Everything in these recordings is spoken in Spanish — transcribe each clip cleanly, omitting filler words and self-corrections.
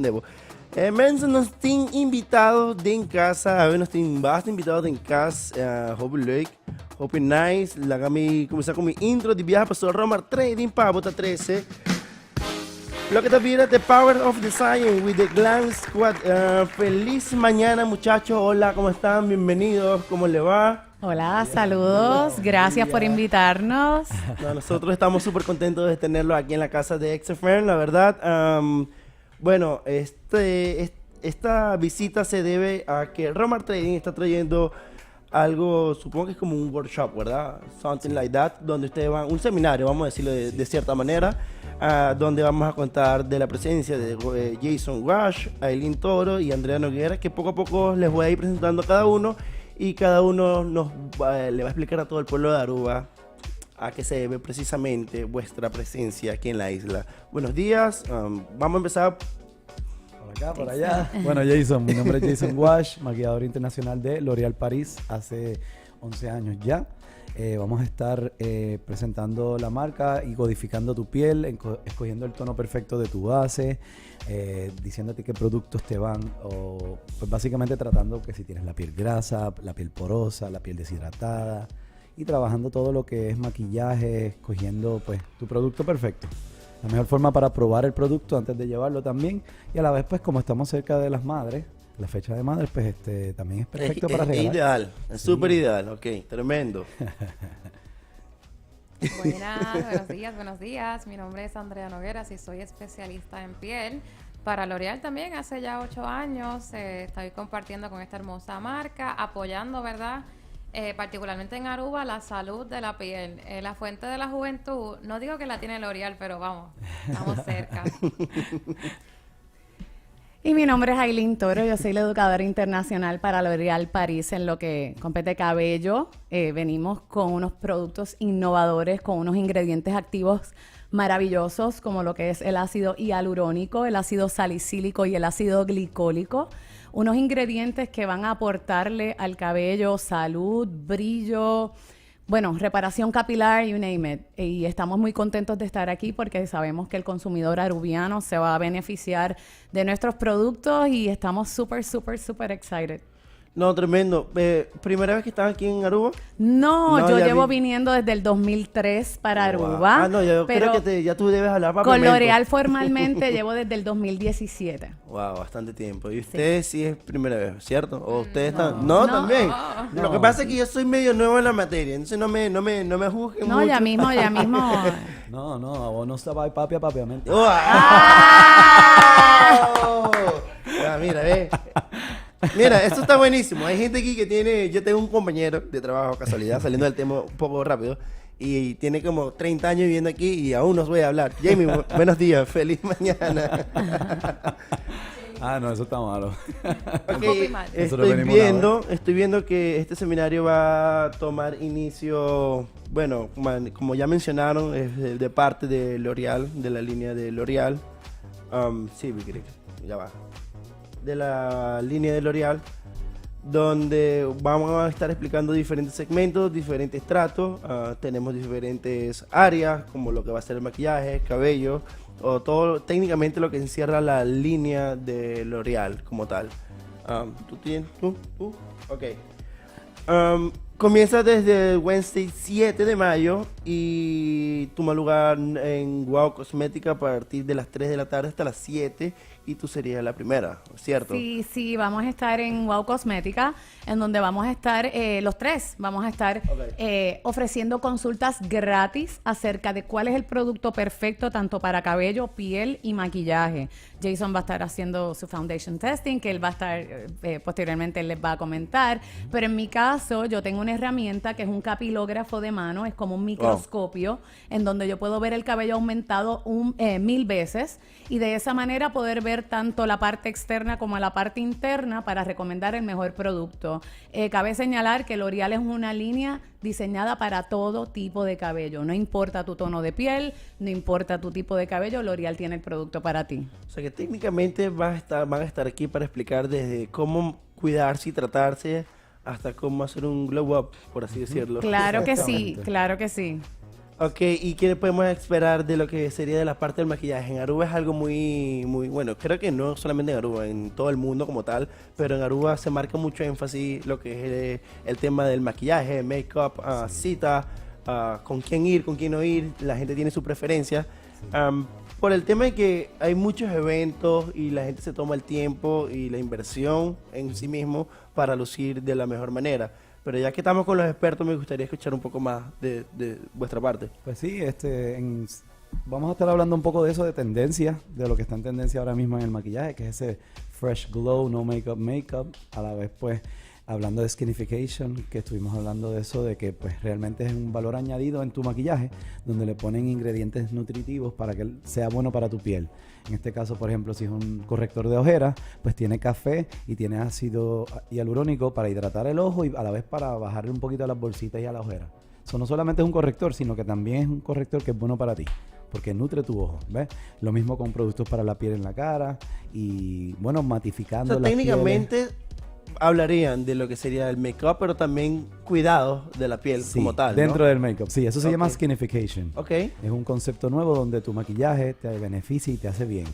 entendemos. Mensen, nós tem invitados em casa, nós tem bastante invitados em casa, Hope Lake, Hope Nice, lá kami começar com minha intro de viagem para o Romar Trading para botar 13. Lo que te viene The Power of Design with the Glam Squad. Feliz mañana, muchachos. Hola, ¿cómo están? Bienvenidos. ¿Cómo le va? Hola, saludos. Gracias por invitarnos. No, nosotros estamos súper contentos de tenerlo aquí en la casa de XFM, la verdad. Bueno, esta visita se debe a que Romar Trading está trayendo algo, supongo que es como un workshop, ¿verdad? Something like that, donde ustedes van, un seminario, vamos a decirlo de cierta manera, donde vamos a contar de la presencia de Jason Wash, Aileen Toro y Andrea Noguera, que poco a poco les voy a ir presentando a cada uno y cada uno le va a explicar a todo el pueblo de Aruba a qué se debe precisamente vuestra presencia aquí en la isla. Buenos días, vamos a empezar. Por acá, por allá. Bueno, Jason, mi nombre es Jason Wash, maquillador internacional de L'Oréal París hace 11 años ya. Vamos a estar presentando la marca y codificando tu piel, escogiendo el tono perfecto de tu base, diciéndote qué productos te van, o pues básicamente tratando que si tienes la piel grasa, la piel porosa, la piel deshidratada, y trabajando todo lo que es maquillaje, escogiendo pues tu producto perfecto. La mejor forma para probar el producto antes de llevarlo también, y a la vez pues como estamos cerca de las madres, la fecha de madres, pues también es perfecto para regalar. Es ideal, es súper ideal, ok, tremendo. Buenos días. Mi nombre es Andrea Noguera y soy especialista en piel. Para L'Oréal también hace ya 8 años estoy compartiendo con esta hermosa marca, apoyando, ¿verdad? Particularmente en Aruba, la salud de la piel. La fuente de la juventud, no digo que la tiene L'Oréal, pero vamos, estamos cerca. Y mi nombre es Aileen Toro, yo soy la educadora internacional para L'Oréal París en lo que compete cabello. Venimos con unos productos innovadores, con unos ingredientes activos maravillosos como lo que es el ácido hialurónico, el ácido salicílico y el ácido glicólico. Unos ingredientes que van a aportarle al cabello salud, brillo, bueno, reparación capilar, you name it. Y estamos muy contentos de estar aquí porque sabemos que el consumidor arubiano se va a beneficiar de nuestros productos y estamos súper excited. No, tremendo. ¿Primera vez que estás aquí en Aruba? No, yo llevo viniendo desde el 2003 para Aruba. No, yo creo que ya tú debes hablar para con L'Oréal formalmente llevo desde el 2017. Wow, bastante tiempo. Y usted sí es primera vez, ¿cierto? ¿O ustedes están? No, también. No. Lo que pasa es que yo soy medio nuevo en la materia, entonces no me juzguen mucho. No, ya mismo. No, vos no sabes papiamente. Mira, ve. Mira, esto está buenísimo. Hay gente aquí que tiene... Yo tengo un compañero de trabajo, casualidad, saliendo del tema un poco rápido, y tiene como 30 años viviendo aquí y aún nos voy a hablar. Jamie, buenos días, feliz mañana. No, eso está malo. Okay, estoy viendo que este seminario va a tomar inicio, bueno, como ya mencionaron, es de parte de L'Oréal, de la línea de L'Oréal. Sí, ya va. De la línea de L'Oréal, donde vamos a estar explicando diferentes segmentos, diferentes tratos. Tenemos diferentes áreas, como lo que va a ser el maquillaje, cabello, o todo técnicamente lo que encierra la línea de L'Oréal como tal. ¿Tú? Ok. Comienza desde el Wednesday 7 de mayo y toma lugar en Wow Cosmética a partir de las 3 de la tarde hasta las 7. Y tú serías la primera, ¿cierto? Sí, vamos a estar en Wow Cosmética, en donde vamos a estar los tres. Vamos a estar ofreciendo consultas gratis acerca de cuál es el producto perfecto tanto para cabello, piel y maquillaje. Jason va a estar haciendo su foundation testing, que él va a estar, posteriormente él les va a comentar. Pero en mi caso, yo tengo una herramienta que es un capilógrafo de mano, es como un microscopio, en donde yo puedo ver el cabello aumentado 1000 veces y de esa manera poder ver tanto la parte externa como la parte interna para recomendar el mejor producto. Cabe señalar que L'Oréal es una línea diseñada para todo tipo de cabello. No importa tu tono de piel, no importa tu tipo de cabello, L'Oréal tiene el producto para ti. O sea que técnicamente van a estar aquí para explicar desde cómo cuidarse y tratarse hasta cómo hacer un glow up, por así decirlo. Claro que sí. Ok, ¿y qué podemos esperar de lo que sería de la parte del maquillaje? En Aruba es algo muy, muy bueno. Creo que no solamente en Aruba, en todo el mundo como tal, pero en Aruba se marca mucho énfasis lo que es el tema del maquillaje, make-up, cita, con quién ir, con quién no ir. La gente tiene su preferencia. Por el tema de que hay muchos eventos y la gente se toma el tiempo y la inversión en sí mismo para lucir de la mejor manera. Pero ya que estamos con los expertos, me gustaría escuchar un poco más de vuestra parte. Pues sí, vamos a estar hablando un poco de eso, de tendencia, de lo que está en tendencia ahora mismo en el maquillaje, que es ese fresh glow, no makeup, a la vez pues hablando de skinification, que estuvimos hablando de eso, de que pues realmente es un valor añadido en tu maquillaje, donde le ponen ingredientes nutritivos para que sea bueno para tu piel. En este caso, por ejemplo, si es un corrector de ojeras, pues tiene café y tiene ácido hialurónico para hidratar el ojo y a la vez para bajarle un poquito a las bolsitas y a las ojeras. Eso no solamente es un corrector, sino que también es un corrector que es bueno para ti, porque nutre tu ojo, ¿ves? Lo mismo con productos para la piel en la cara y, bueno, matificando las técnicamente pieles. hablarían de lo que sería el make-up, pero también cuidados de la piel Sí, como tal, dentro ¿no? del make-up. Sí, eso se llama Ok. skinification. Ok. Es un concepto nuevo donde tu maquillaje te beneficia y te hace bien.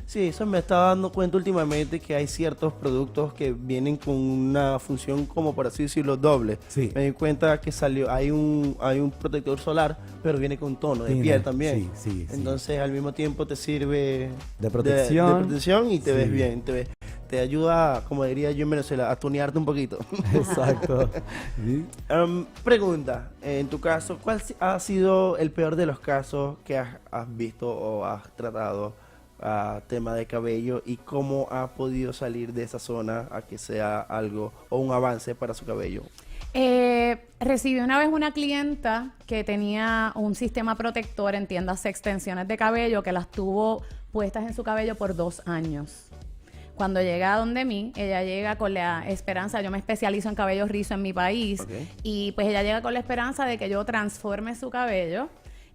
Sí, eso me estaba dando cuenta últimamente que hay ciertos productos que vienen con una función como por así decirlo doble. Sí. Me di cuenta que hay un protector solar, pero viene con tono de Tiene, piel también. sí. Entonces al mismo tiempo te sirve De protección. de protección y te Sí. ves bien, te ayuda, como diría yo en Venezuela, a tunearte un poquito. Exacto. Sí. Pregunta, en tu caso, ¿cuál ha sido el peor de los casos que has visto o has tratado a tema de cabello y cómo ha podido salir de esa zona a que sea algo o un avance para su cabello? Recibí una vez una clienta que tenía un sistema protector, entiéndase extensiones de cabello, que las tuvo puestas en su cabello por 2 años. Cuando llega a donde mí, ella llega con la esperanza, yo me especializo en cabello rizo en mi país, y pues ella llega con la esperanza de que yo transforme su cabello,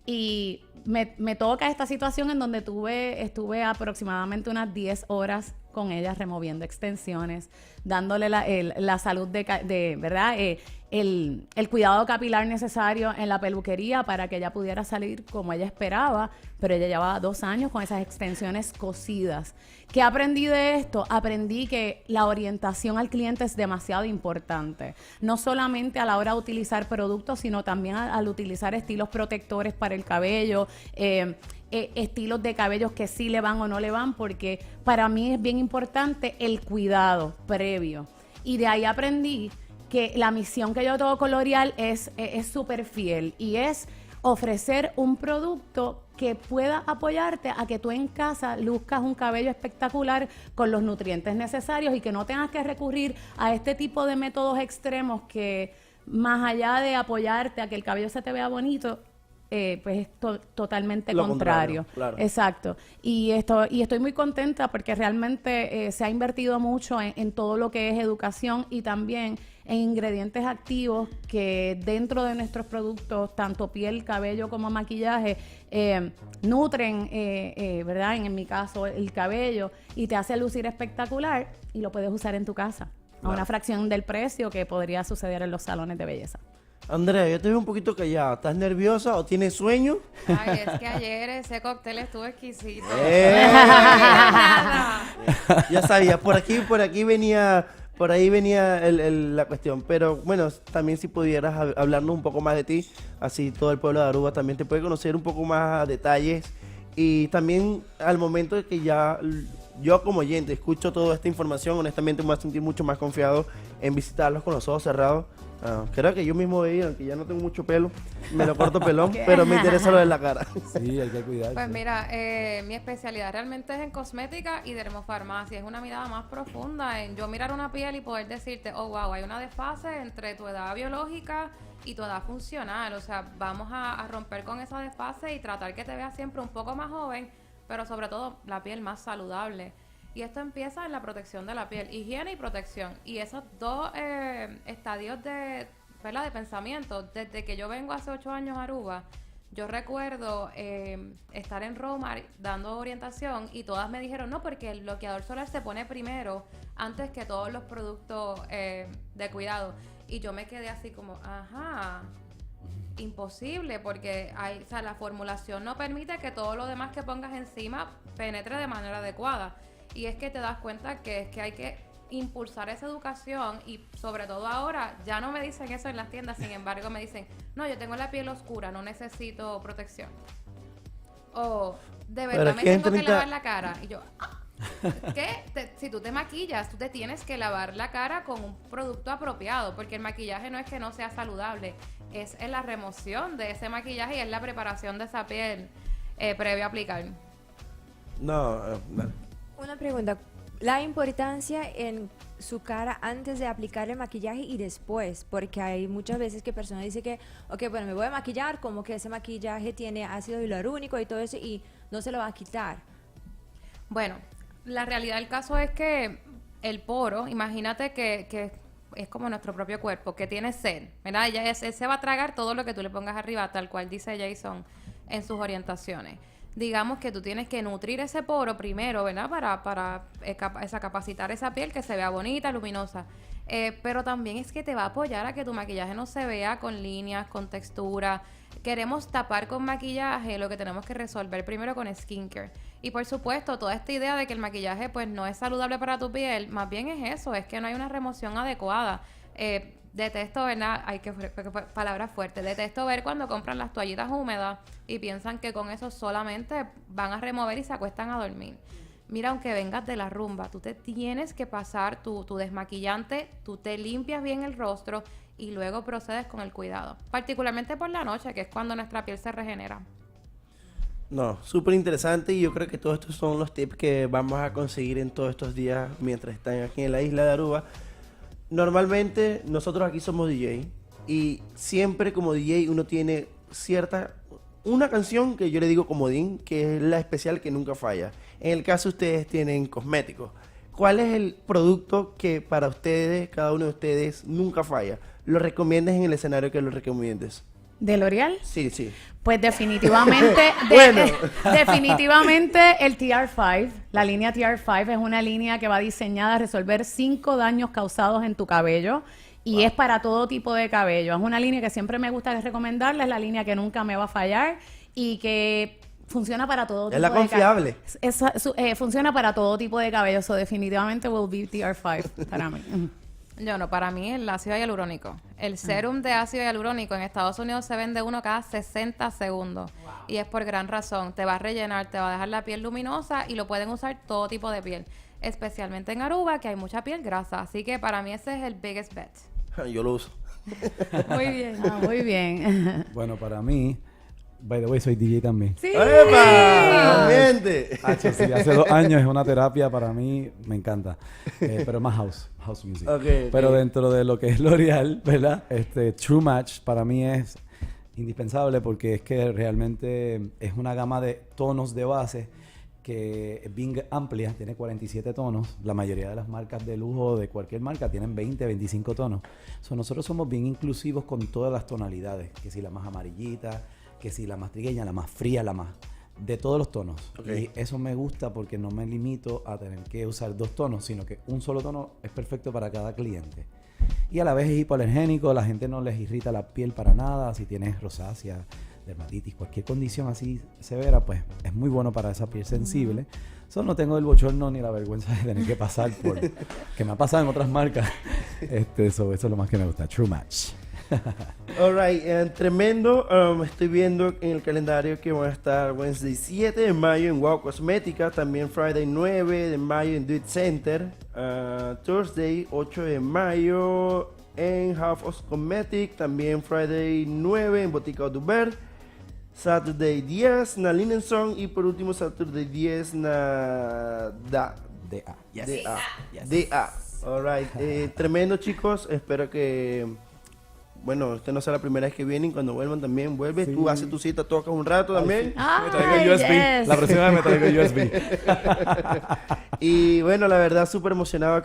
y me toca esta situación en donde estuve aproximadamente unas 10 horas con ella removiendo extensiones, dándole la salud de ¿verdad? El cuidado capilar necesario en la peluquería para que ella pudiera salir como ella esperaba, pero ella llevaba 2 años con esas extensiones cosidas. ¿Qué aprendí de esto? Aprendí que la orientación al cliente es demasiado importante, no solamente a la hora de utilizar productos, sino también al utilizar estilos protectores para el cabello, estilos de cabellos que sí le van o no le van, porque para mí es bien importante el cuidado previo. Y de ahí aprendí que la misión que yo tengo con L'Oreal es súper fiel, y es ofrecer un producto que pueda apoyarte a que tú en casa luzcas un cabello espectacular con los nutrientes necesarios y que no tengas que recurrir a este tipo de métodos extremos que, más allá de apoyarte a que el cabello se te vea bonito, pues es totalmente Lo contrario. claro. Exacto. Y estoy muy contenta porque realmente se ha invertido mucho en todo lo que es educación y también en ingredientes activos que dentro de nuestros productos, tanto piel, cabello como maquillaje, nutren, ¿verdad? En mi caso, el cabello, y te hace lucir espectacular, y lo puedes usar en tu casa a una fracción del precio que podría suceder en los salones de belleza. Andrea, yo te veo un poquito callada. ¿Estás nerviosa o tienes sueño? Ay, es que ayer ese cóctel estuvo exquisito. Ya sabía, por ahí venía la cuestión. Pero bueno, también si pudieras hablarnos un poco más de ti, así todo el pueblo de Aruba también te puede conocer un poco más a detalles. Y también al momento de que ya yo como oyente escucho toda esta información, honestamente me voy a sentir mucho más confiado en visitarlos con los ojos cerrados. Creo que yo mismo veía, aunque ya no tengo mucho pelo, me lo corto pelón, pero me interesa lo de la cara. Sí, hay que cuidarse. Pues mira, mi especialidad realmente es en cosmética y dermofarmacia. Es una mirada más profunda en yo mirar una piel y poder decirte, oh, wow, hay una desfase entre tu edad biológica y tu edad funcional. O sea, vamos a romper con esa desfase y tratar que te veas siempre un poco más joven, pero sobre todo la piel más saludable. Y esto empieza en la protección de la piel, higiene y protección. Y esos dos estadios de pensamiento, desde que yo vengo hace 8 años a Aruba, yo recuerdo estar en Roma dando orientación y todas me dijeron, no, porque el bloqueador solar se pone primero antes que todos los productos de cuidado. Y yo me quedé así como, ajá. imposible porque o sea, la formulación no permite que todo lo demás que pongas encima penetre de manera adecuada. Y es que te das cuenta que es que hay que impulsar esa educación y sobre todo ahora ya no me dicen eso en las tiendas, sin embargo me dicen, no, yo tengo la piel oscura, no necesito protección. O de Pero verdad es me que tengo que ahorita- lavar la cara. Y yo, ¿qué? Si tú te maquillas, tú te tienes que lavar la cara con un producto apropiado, porque el maquillaje no es que no sea saludable, es en la remoción de ese maquillaje y es la preparación de esa piel previo a aplicar. No, Una pregunta, la importancia en su cara antes de aplicar el maquillaje y después, porque hay muchas veces que personas dicen que, ok, bueno, me voy a maquillar, como que ese maquillaje tiene ácido hialurónico y todo eso y no se lo va a quitar. Bueno, la realidad del caso es que el poro, imagínate que es como nuestro propio cuerpo, que tiene sed, ¿verdad? Él se va a tragar todo lo que tú le pongas arriba, tal cual dice Jason en sus orientaciones. Digamos que tú tienes que nutrir ese poro primero, ¿verdad? Para capacitar esa piel que se vea bonita, luminosa. Pero también es que te va a apoyar a que tu maquillaje no se vea con líneas, con textura. Queremos tapar con maquillaje lo que tenemos que resolver primero con skincare. Y por supuesto, toda esta idea de que el maquillaje pues no es saludable para tu piel, más bien es eso, es que no hay una remoción adecuada. Detesto, ¿verdad? Palabras fuertes. Detesto ver cuando compran las toallitas húmedas y piensan que con eso solamente van a remover y se acuestan a dormir. Mira, aunque vengas de la rumba, tú te tienes que pasar tu desmaquillante, tú te limpias bien el rostro y luego procedes con el cuidado. Particularmente por la noche, que es cuando nuestra piel se regenera. no, súper interesante y yo creo que todos estos son los tips que vamos a conseguir en todos estos días mientras están aquí en la isla de Aruba. Normalmente nosotros aquí somos DJ y siempre como DJ uno tiene una canción que yo le digo comodín, que es la especial que nunca falla. En el caso ustedes tienen cosméticos. ¿Cuál es el producto que para ustedes, cada uno de ustedes, nunca falla? ¿Lo recomiendas en el escenario que lo recomiendes? ¿De L'Oreal? Sí, sí. Pues definitivamente, Bueno. definitivamente el TR5, la línea TR5 es una línea que va diseñada a resolver 5 daños causados en tu cabello y es para todo tipo de cabello. Es una línea que siempre me gusta recomendarla, es la línea que nunca me va a fallar y que funciona para todo tipo Es la de confiable. funciona para todo tipo de cabello, so definitivamente will be TR5 para mí. Yo no, para mí el ácido hialurónico. El serum de ácido hialurónico en Estados Unidos se vende uno cada 60 segundos. Y es por gran razón. Te va a rellenar, te va a dejar la piel luminosa y lo pueden usar todo tipo de piel. Especialmente en Aruba, que hay mucha piel grasa. Así que para mí ese es el biggest bet. Yo lo uso. Muy bien. Muy bien. Bueno, para mí, by the way, soy DJ también. Sí. ¡Epa! ¡Ambiente! Hacho, sí, hace 2 años es una terapia para mí, me encanta. Pero más house music. Ok, Pero ok. dentro de lo que es L'Oreal, ¿verdad? True Match para mí es indispensable porque es que realmente es una gama de tonos de base que es bien amplia, tiene 47 tonos. La mayoría de las marcas de lujo de cualquier marca tienen 20, 25 tonos. Nosotros somos bien inclusivos con todas las tonalidades, que si la más amarillita, que si la más trigueña, la más fría, la más... de todos los tonos. Ok. Y eso me gusta porque no me limito a tener que usar 2 tonos, sino que un solo tono es perfecto para cada cliente. Y a la vez es hipoalergénico, a la gente no les irrita la piel para nada. Si tienes rosácea, dermatitis, cualquier condición así severa, pues es muy bueno para esa piel sensible. Solo no tengo el bochorno ni la vergüenza de tener que pasar por... que me ha pasado en otras marcas. Eso es lo más que me gusta. True Match. Alright, tremendo. Estoy viendo en el calendario que van a estar Wednesday 7 de mayo en Wow Cosmética, también Friday 9 de mayo en Do It Center, Thursday 8 de mayo en Half of Cosmetic, también Friday 9 en Botica Duber, Saturday 10 na Linenson y por último Saturday 10 na DA. DA. DA. DA. Alright, tremendo chicos, espero que... Bueno, esta no sea la primera vez que vienen. Cuando vuelvan también, vuelves. Sí. Tú haces tu cita, tocas un rato también. Ay, Me traigo el USB. yes. La próxima vez me traigo el USB. Y bueno, la verdad, súper emocionado